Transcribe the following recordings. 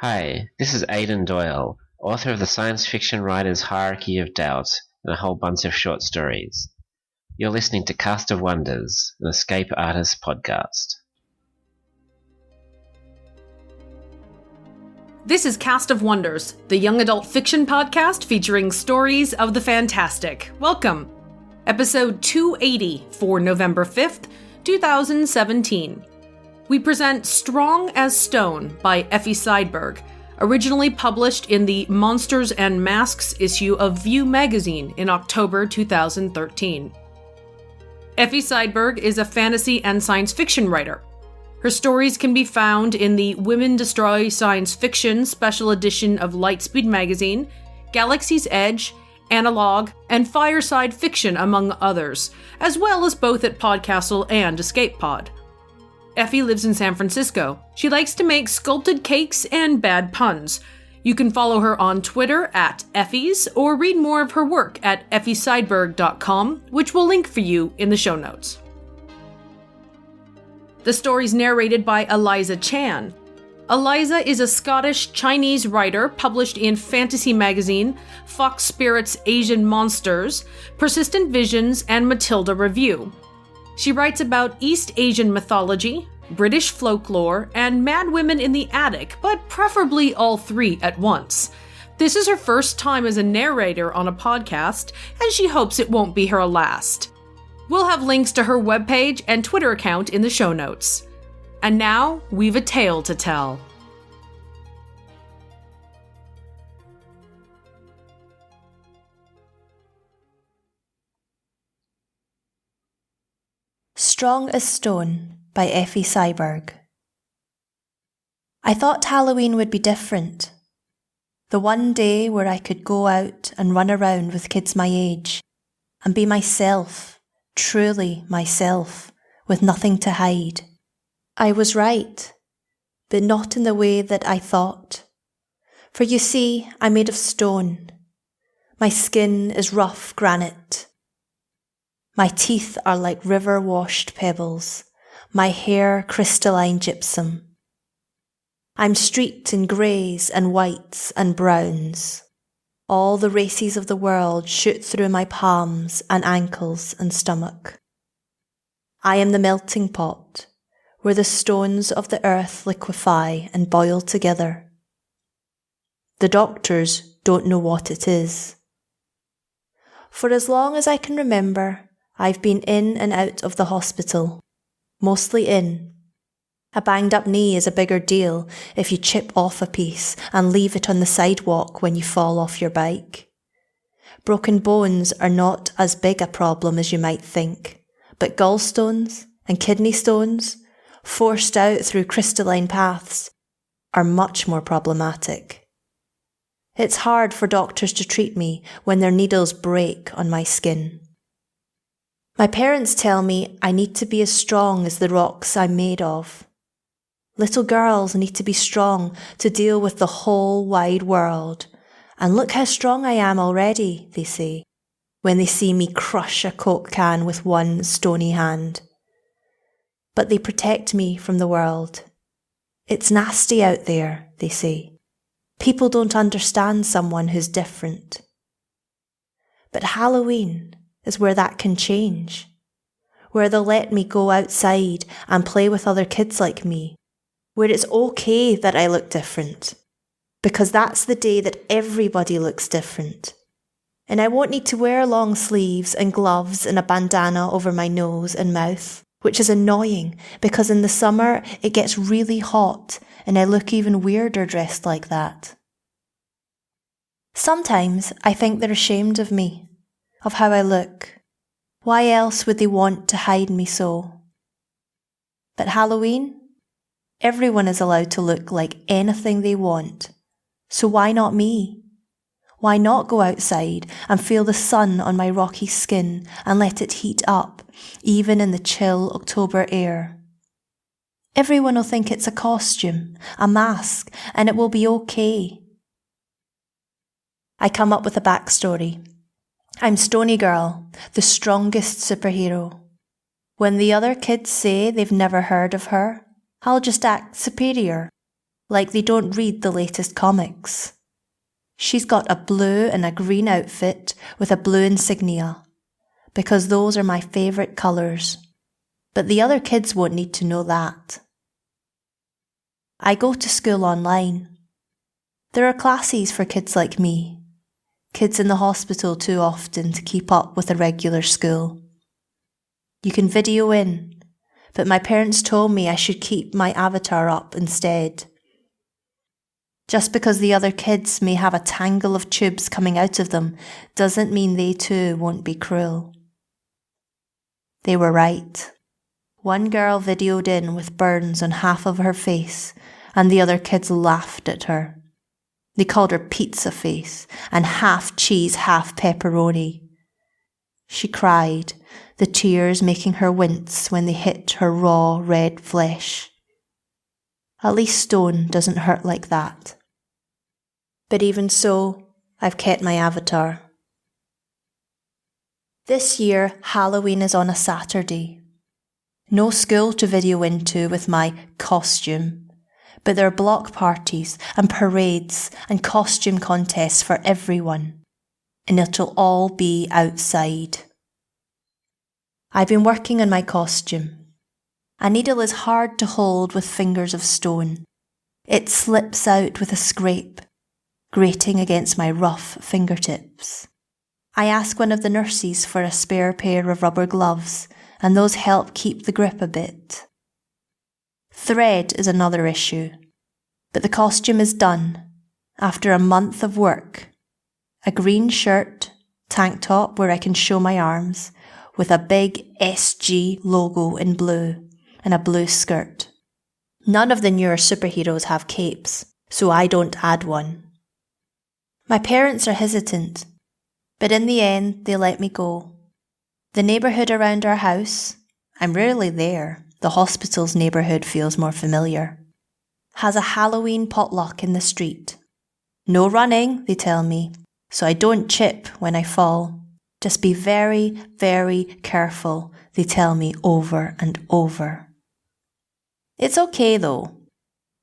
Hi, this is Aidan Doyle, author of the science fiction writer's Hierarchy of Doubt and a whole bunch of short stories. You're listening to Cast of Wonders, an Escape Artists podcast. This is Cast of Wonders, the young adult fiction podcast featuring stories of the fantastic. Welcome! Episode 280 for November 5th, 2017. We present Strong as Stone by Effie Seidenberg, originally published in the Monsters and Masks issue of View magazine in October 2013. Effie Seidenberg is a fantasy and science fiction writer. Her stories can be found in the Women Destroy Science Fiction special edition of Lightspeed magazine, Galaxy's Edge, Analog, and Fireside Fiction, among others, as well as both at Podcastle and Escape Pod. Effie lives in San Francisco. She likes to make sculpted cakes and bad puns. You can follow her on Twitter at Effies or read more of her work at effieseidenberg.com, which we'll link for you in the show notes. The story's narrated by Eliza Chan. Eliza is a Scottish-Chinese writer published in Fantasy Magazine, Fox Spirit's Asian Monsters, Persistent Visions, and Matilda Review. She writes about East Asian mythology, British folklore, and mad women in the attic, but preferably all three at once. This is her first time as a narrator on a podcast, and she hopes it won't be her last. We'll have links to her webpage and Twitter account in the show notes. And now, we've a tale to tell. Strong as Stone by Effie Seidenberg. I thought Halloween would be different. The one day where I could go out and run around with kids my age and be myself, truly myself, with nothing to hide. I was right, but not in the way that I thought. For you see, I'm made of stone. My skin is rough granite. My teeth are like river-washed pebbles, my hair crystalline gypsum. I'm streaked in greys and whites and browns. All the races of the world shoot through my palms and ankles and stomach. I am the melting pot, where the stones of the earth liquefy and boil together. The doctors don't know what it is. For as long as I can remember, I've been in and out of the hospital, mostly in. A banged up knee is a bigger deal if you chip off a piece and leave it on the sidewalk when you fall off your bike. Broken bones are not as big a problem as you might think, but gallstones and kidney stones, forced out through crystalline paths, are much more problematic. It's hard for doctors to treat me when their needles break on my skin. My parents tell me I need to be as strong as the rocks I'm made of. Little girls need to be strong to deal with the whole wide world. And look how strong I am already, they say, when they see me crush a Coke can with one stony hand. But they protect me from the world. It's nasty out there, they say. People don't understand someone who's different. But Halloween is where that can change, where they'll let me go outside and play with other kids like me, where it's okay that I look different, because that's the day that everybody looks different. And I won't need to wear long sleeves and gloves and a bandana over my nose and mouth, which is annoying because in the summer it gets really hot and I look even weirder dressed like that. Sometimes I think they're ashamed of me, of how I look. Why else would they want to hide me so? But Halloween? Everyone is allowed to look like anything they want. So why not me? Why not go outside and feel the sun on my rocky skin and let it heat up, even in the chill October air? Everyone will think it's a costume, a mask, and it will be okay. I come up with a backstory. I'm Stony Girl, the strongest superhero. When the other kids say they've never heard of her, I'll just act superior. like they don't read the latest comics. She's got a blue and a green outfit with a blue insignia, because those are my favourite colours. But the other kids won't need to know that. I go to school online. There are classes for kids like me, kids in the hospital too often to keep up with a regular school. You can video in, but my parents told me I should keep my avatar up instead. Just because the other kids may have a tangle of tubes coming out of them doesn't mean they too won't be cruel. They were right. One girl videoed in with burns on half of her face, and the other kids laughed at her. They called her pizza face and half cheese, half pepperoni. She cried, the tears making her wince when they hit her raw red flesh. At least stone doesn't hurt like that. But even so, I've kept my avatar. This year, Halloween is on a Saturday. No school to video into with my costume, but there are block parties and parades and costume contests for everyone, and it'll all be outside. I've been working on my costume. A needle is hard to hold with fingers of stone. It slips out with a scrape, grating against my rough fingertips. I ask one of the nurses for a spare pair of rubber gloves, and those help keep the grip a bit. Thread is another issue, but the costume is done after a month of work. A green shirt, tank top where I can show my arms, with a big SG logo in blue, and a blue skirt. None of the newer superheroes have capes, so I don't add one. My parents are hesitant, but in the end they let me go. The neighbourhood around our house, I'm rarely there, the hospital's neighbourhood feels more familiar, has a Halloween potluck in the street. No running, they tell me, so I don't chip when I fall. Just be very, very careful, they tell me over and over. It's okay though.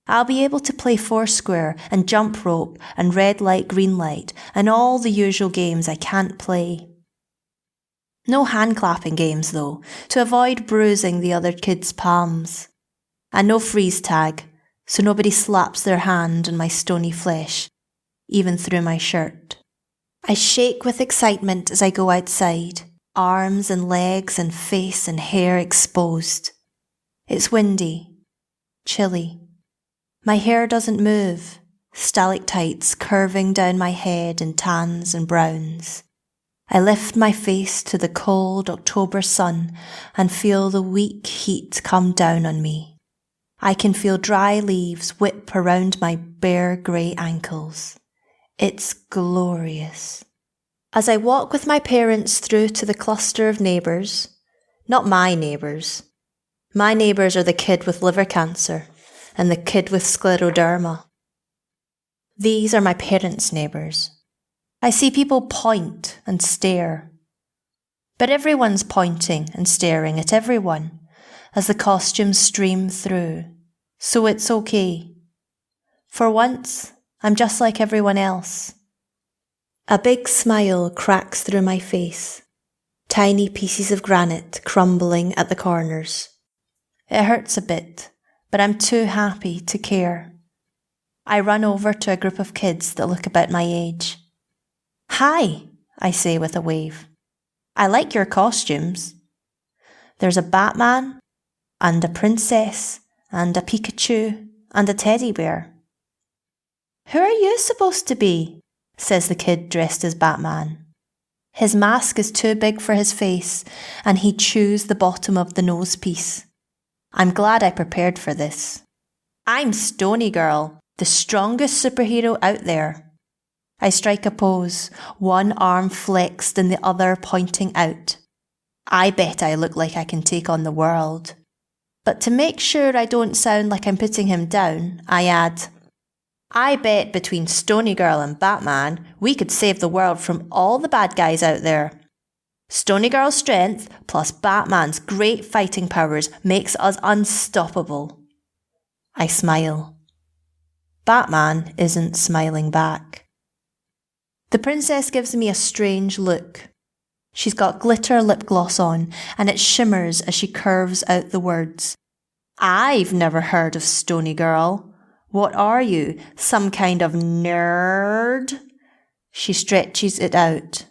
I'll be able to play Foursquare and jump rope and red light, green light and all the usual games I can't play. No hand clapping games though, to avoid bruising the other kids' palms. And no freeze tag, so nobody slaps their hand on my stony flesh, even through my shirt. I shake with excitement as I go outside, arms and legs and face and hair exposed. It's windy, chilly. My hair doesn't move, stalactites curving down my head in tans and browns. I lift my face to the cold October sun and feel the weak heat come down on me. I can feel dry leaves whip around my bare grey ankles. It's glorious. As I walk with my parents through to the cluster of neighbours, not my neighbours. My neighbours are the kid with liver cancer and the kid with scleroderma. These are my parents' neighbours. I see people point and stare. But everyone's pointing and staring at everyone as the costumes stream through, so it's okay. For once, I'm just like everyone else. A big smile cracks through my face, tiny pieces of granite crumbling at the corners. It hurts a bit, but I'm too happy to care. I run over to a group of kids that look about my age. Hi, I say with a wave. I like your costumes. There's a Batman, and a princess, and a Pikachu, and a teddy bear. Who are you supposed to be? Says the kid dressed as Batman. His mask is too big for his face, and he chews the bottom of the nose piece. I'm glad I prepared for this. I'm Stony Girl, the strongest superhero out there. I strike a pose, one arm flexed and the other pointing out. I bet I look like I can take on the world. But to make sure I don't sound like I'm putting him down, I add, I bet between Stony Girl and Batman, we could save the world from all the bad guys out there. Stony Girl's strength plus Batman's great fighting powers makes us unstoppable. I smile. Batman isn't smiling back. The princess gives me a strange look. She's got glitter lip gloss on, and it shimmers as she curves out the words. I've never heard of Stony Girl. What are you, some kind of nerd? She stretches it out.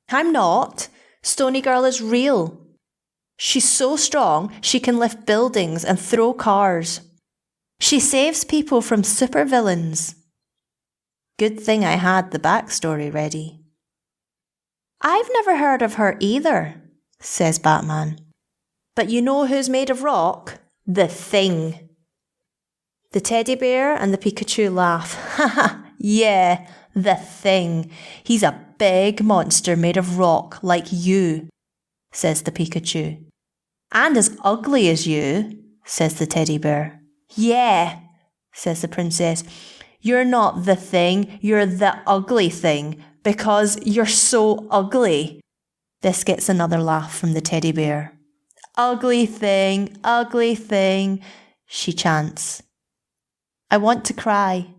I'm not. Stony Girl is real. She's so strong she can lift buildings and throw cars. She saves people from supervillains. Good thing I had the backstory ready. I've never heard of her either, says Batman. But you know who's made of rock? The Thing. The teddy bear and the Pikachu laugh. Haha, yeah, the Thing. He's a big monster made of rock like you, says the Pikachu. And as ugly as you, says the teddy bear. Yeah, says the princess. You're not the Thing, you're the ugly thing, because you're so ugly. This gets another laugh from the teddy bear. Ugly thing, she chants. I want to cry,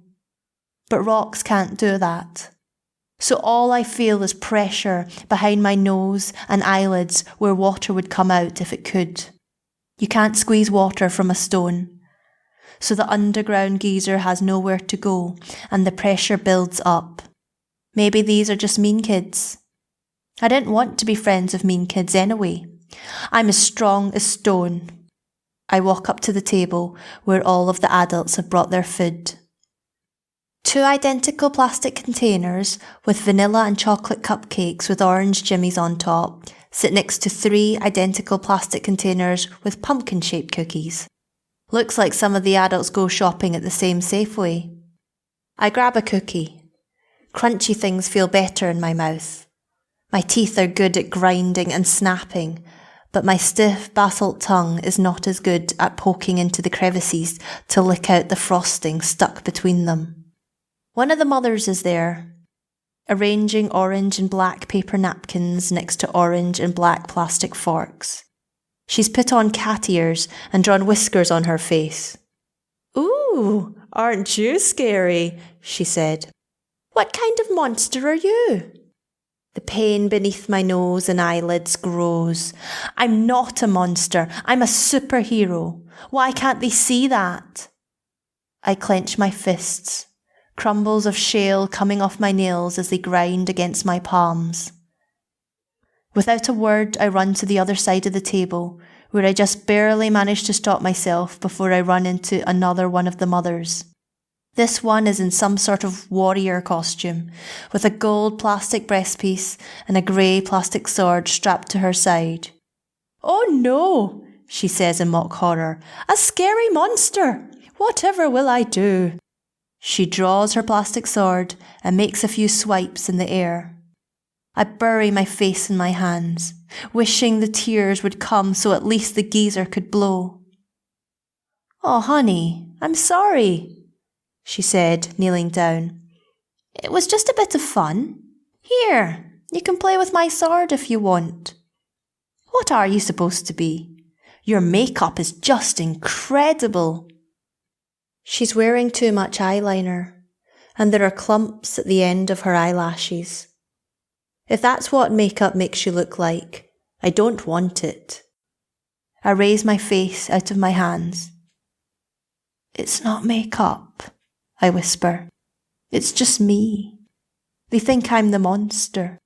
but rocks can't do that. So all I feel is pressure behind my nose and eyelids where water would come out if it could. You can't squeeze water from a stone. So the underground geyser has nowhere to go and the pressure builds up. Maybe these are just mean kids. I didn't want to be friends with mean kids anyway. I'm as strong as stone. I walk up to the table where all of the adults have brought their food. 2 identical plastic containers with vanilla and chocolate cupcakes with orange jimmies on top sit next to 3 identical plastic containers with pumpkin-shaped cookies. Looks like some of the adults go shopping at the same Safeway. I grab a cookie. Crunchy things feel better in my mouth. My teeth are good at grinding and snapping, but my stiff basalt tongue is not as good at poking into the crevices to lick out the frosting stuck between them. One of the mothers is there, arranging orange and black paper napkins next to orange and black plastic forks. She's put on cat ears and drawn whiskers on her face. Ooh, aren't you scary? She said. What kind of monster are you? The pain beneath my nose and eyelids grows. I'm not a monster. I'm a superhero. Why can't they see that? I clench my fists, crumbles of shale coming off my nails as they grind against my palms. Without a word, I run to the other side of the table, where I just barely manage to stop myself before I run into another one of the mothers. This one is in some sort of warrior costume, with a gold plastic breastpiece and a grey plastic sword strapped to her side. Oh no, she says in mock horror. A scary monster! Whatever will I do? She draws her plastic sword and makes a few swipes in the air. I bury my face in my hands, wishing the tears would come so at least the geyser could blow. Oh, honey, I'm sorry, she said, kneeling down. It was just a bit of fun. Here, you can play with my sword if you want. What are you supposed to be? Your makeup is just incredible. She's wearing too much eyeliner, and there are clumps at the end of her eyelashes. If that's what makeup makes you look like, I don't want it. I raise my face out of my hands. It's not makeup, I whisper. It's just me. They think I'm the monster.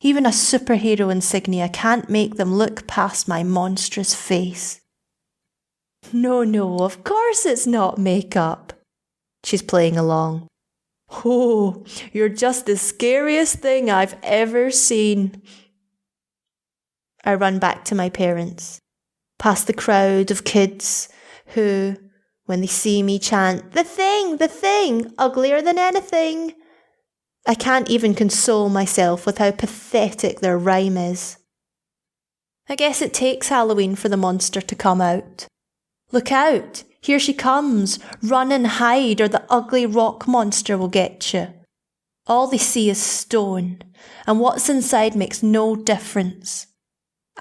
Even a superhero insignia can't make them look past my monstrous face. No, of course it's not makeup. She's playing along. Oh, you're just the scariest thing I've ever seen. I run back to my parents, past the crowd of kids who, when they see me, chant, the thing, uglier than anything. I can't even console myself with how pathetic their rhyme is. I guess it takes Halloween for the monster to come out. Look out, here she comes, run and hide or the ugly rock monster will get you. All they see is stone, and what's inside makes no difference.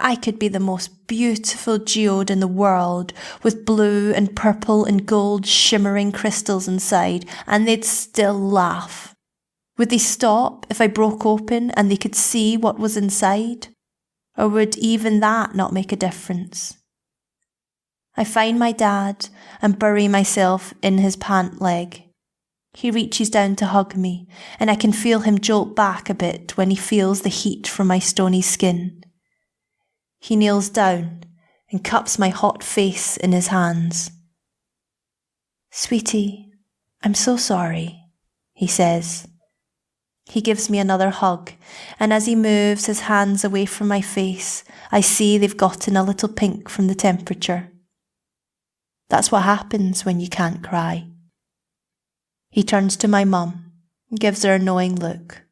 I could be the most beautiful geode in the world, with blue and purple and gold shimmering crystals inside, and they'd still laugh. Would they stop if I broke open and they could see what was inside? Or would even that not make a difference? I find my dad and bury myself in his pant leg. He reaches down to hug me, and I can feel him jolt back a bit when he feels the heat from my stony skin. He kneels down and cups my hot face in his hands. "Sweetie, I'm so sorry," he says. He gives me another hug, and as he moves his hands away from my face, I see they've gotten a little pink from the temperature. That's what happens when you can't cry. He turns to my mum and gives her a knowing look.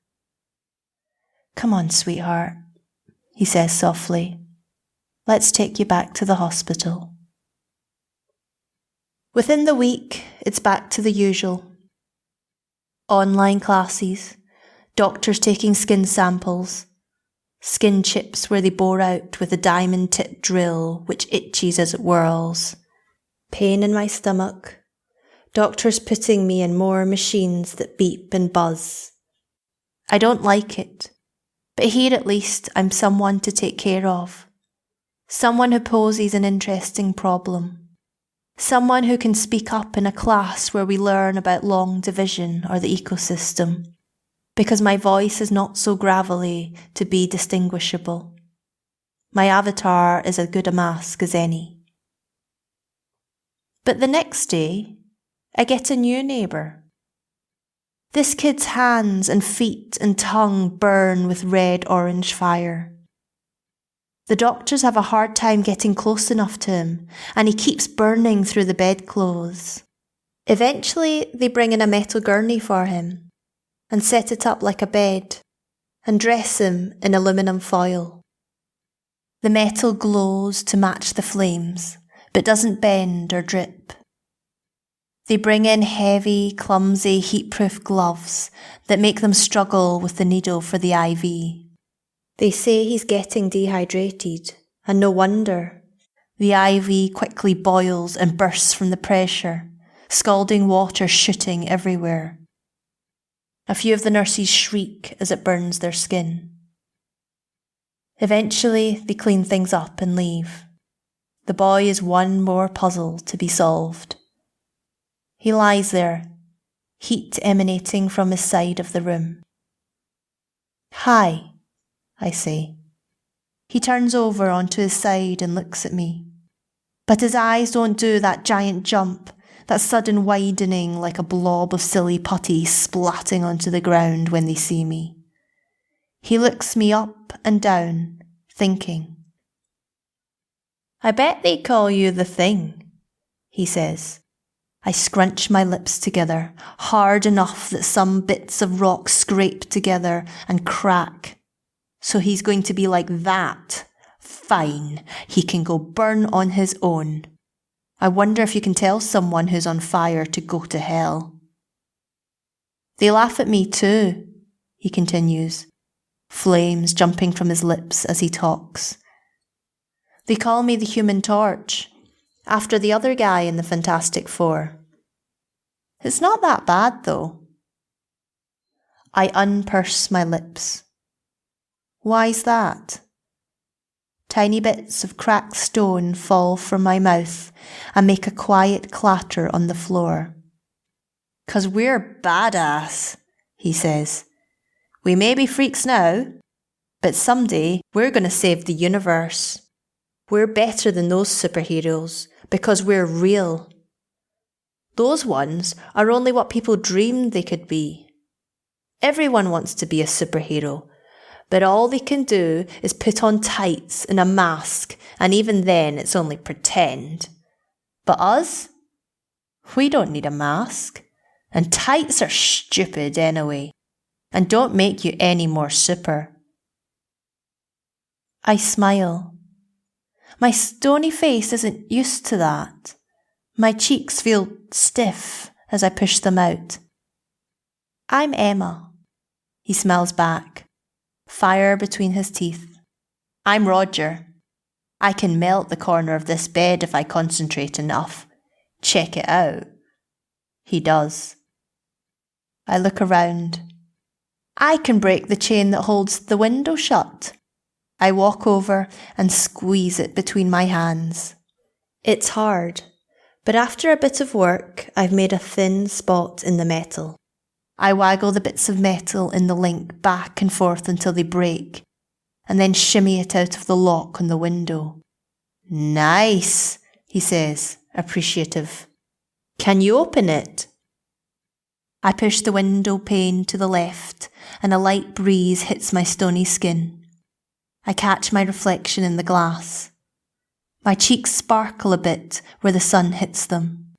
"Come on, sweetheart," he says softly. "Let's take you back to the hospital." Within the week, it's back to the usual. Online classes, doctors taking skin samples, skin chips where they bore out with a diamond-tipped drill which itches as it whirls, pain in my stomach, doctors putting me in more machines that beep and buzz. I don't like it, but here at least I'm someone to take care of. Someone who poses an interesting problem. Someone who can speak up in a class where we learn about long division or the ecosystem, because my voice is not so gravelly to be distinguishable. My avatar is as good a mask as any. But the next day, I get a new neighbour. This kid's hands and feet and tongue burn with red-orange fire. The doctors have a hard time getting close enough to him, and he keeps burning through the bedclothes. Eventually, they bring in a metal gurney for him, and set it up like a bed, and dress him in aluminium foil. The metal glows to match the flames, but doesn't bend or drip. They bring in heavy, clumsy, heat-proof gloves that make them struggle with the needle for the IV. They say he's getting dehydrated, and no wonder. The IV quickly boils and bursts from the pressure, scalding water shooting everywhere. A few of the nurses shriek as it burns their skin. Eventually, they clean things up and leave. The boy is one more puzzle to be solved. He lies there, heat emanating from his side of the room. "Hi," I say. He turns over onto his side and looks at me. But his eyes don't do that giant jump, that sudden widening like a blob of silly putty splatting onto the ground when they see me. He looks me up and down, thinking. "I bet they call you the Thing," he says. I scrunch my lips together, hard enough that some bits of rock scrape together and crack. So he's going to be like that. Fine, he can go burn on his own. I wonder if you can tell someone who's on fire to go to hell. "They laugh at me too," he continues, flames jumping from his lips as he talks. "They call me the Human Torch, after the other guy in the Fantastic Four. It's not that bad though." I unpurse my lips. "Why's that?" Tiny bits of cracked stone fall from my mouth and make a quiet clatter on the floor. "'Cause we're badass," he says. "We may be freaks now, but someday we're going to save the universe. We're better than those superheroes because we're real. Those ones are only what people dreamed they could be. Everyone wants to be a superhero, but all they can do is put on tights and a mask, and even then it's only pretend. But us? We don't need a mask, and tights are stupid anyway, and don't make you any more super." I smile. My stony face isn't used to that. My cheeks feel stiff as I push them out. "I'm Emma." He smiles back, fire between his teeth. "I'm Roger. I can melt the corner of this bed if I concentrate enough. Check it out. He does. I look around. I can break the chain that holds the window shut. I walk over and squeeze it between my hands. It's hard, but after a bit of work, I've made a thin spot in the metal. I waggle the bits of metal in the link back and forth until they break, and then shimmy it out of the lock on the window. Nice, he says, appreciative. Can you open it? I push the window pane to the left, and a light breeze hits my stony skin. I catch my reflection in the glass. My cheeks sparkle a bit where the sun hits them.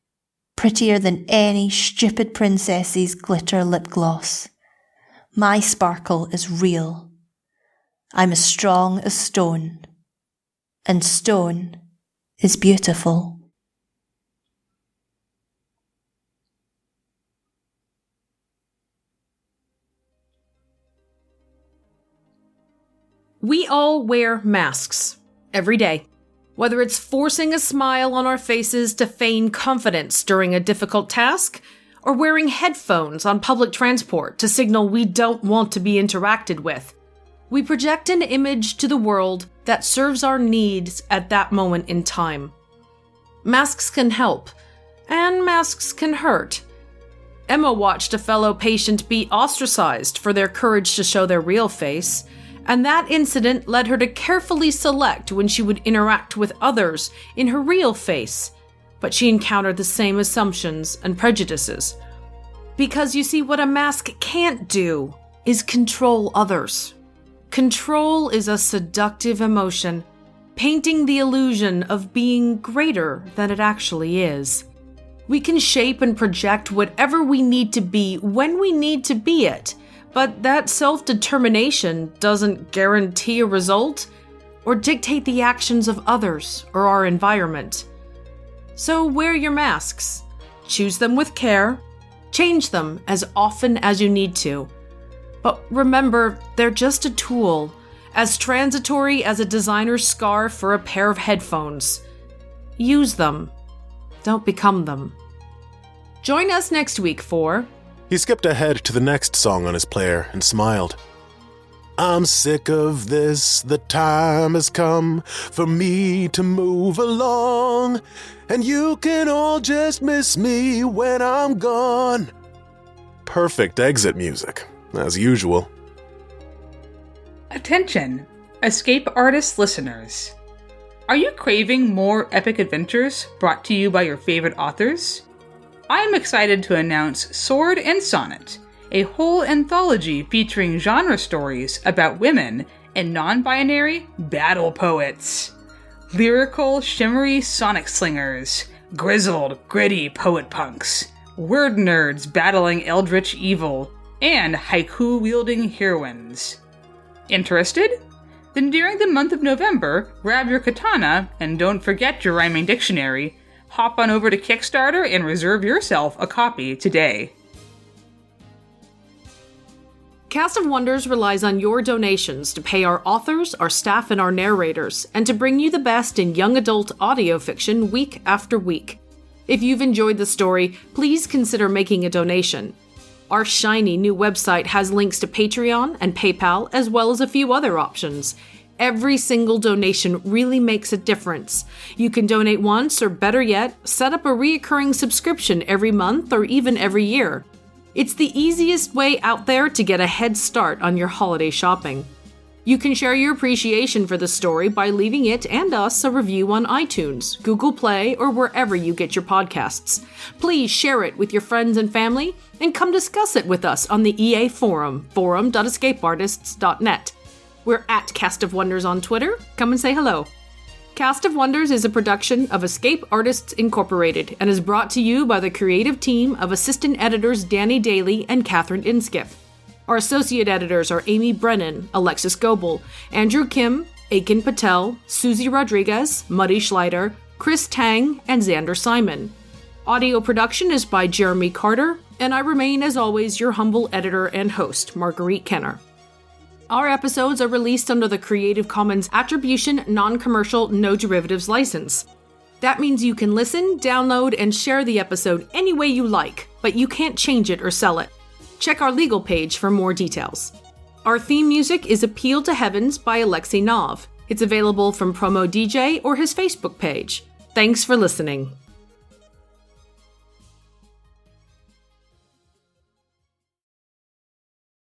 Prettier than any stupid princess's glitter lip gloss. My sparkle is real. I'm as strong as stone. And stone is beautiful. We all wear masks every day. Whether it's forcing a smile on our faces to feign confidence during a difficult task, or wearing headphones on public transport to signal we don't want to be interacted with, we project an image to the world that serves our needs at that moment in time. Masks can help, and masks can hurt. Emma watched a fellow patient be ostracized for their courage to show their real face, and that incident led her to carefully select when she would interact with others in her real face, but she encountered the same assumptions and prejudices. Because you see, what a mask can't do is control others. Control is a seductive emotion, painting the illusion of being greater than it actually is. We can shape and project whatever we need to be when we need to be it, but that self-determination doesn't guarantee a result or dictate the actions of others or our environment. So wear your masks. Choose them with care. Change them as often as you need to. But remember, they're just a tool, as transitory as a designer's scarf for a pair of headphones. Use them. Don't become them. Join us next week for... He skipped ahead to the next song on his player and smiled. I'm sick of this, the time has come for me to move along, and you can all just miss me when I'm gone. Perfect exit music, as usual. Attention, Escape Artist listeners. Are you craving more epic adventures brought to you by your favorite authors? I am excited to announce Sword and Sonnet, a whole anthology featuring genre stories about women and non-binary battle poets. Lyrical, shimmery sonic slingers, grizzled, gritty poet punks, word nerds battling eldritch evil, and haiku-wielding heroines. Interested? Then during the month of November, grab your katana and don't forget your rhyming dictionary. Hop on over to Kickstarter and reserve yourself a copy today. Cast of Wonders relies on your donations to pay our authors, our staff, and our narrators, and to bring you the best in young adult audio fiction week after week. If you've enjoyed the story, please consider making a donation. Our shiny new website has links to Patreon and PayPal, as well as a few other options. Every single donation really makes a difference. You can donate once, or better yet, set up a reoccurring subscription every month or even every year. It's the easiest way out there to get a head start on your holiday shopping. You can share your appreciation for the story by leaving it and us a review on iTunes, Google Play, or wherever you get your podcasts. Please share it with your friends and family, and come discuss it with us on the EA Forum, forum.escapeartists.net. We're at Cast of Wonders on Twitter. Come and say hello. Cast of Wonders is a production of Escape Artists Incorporated and is brought to you by the creative team of assistant editors Danny Daly and Catherine Inskip. Our associate editors are Amy Brennan, Alexis Goebel, Andrew Kim, Aiken Patel, Susie Rodriguez, Muddy Schleider, Chris Tang, and Xander Simon. Audio production is by Jeremy Carter, and I remain, as always, your humble editor and host, Marguerite Kenner. Our episodes are released under the Creative Commons Attribution, Non-Commercial, No Derivatives license. That means you can listen, download, and share the episode any way you like, but you can't change it or sell it. Check our legal page for more details. Our theme music is Appeal to Heavens by Alexei Nov. It's available from Promo DJ or his Facebook page. Thanks for listening.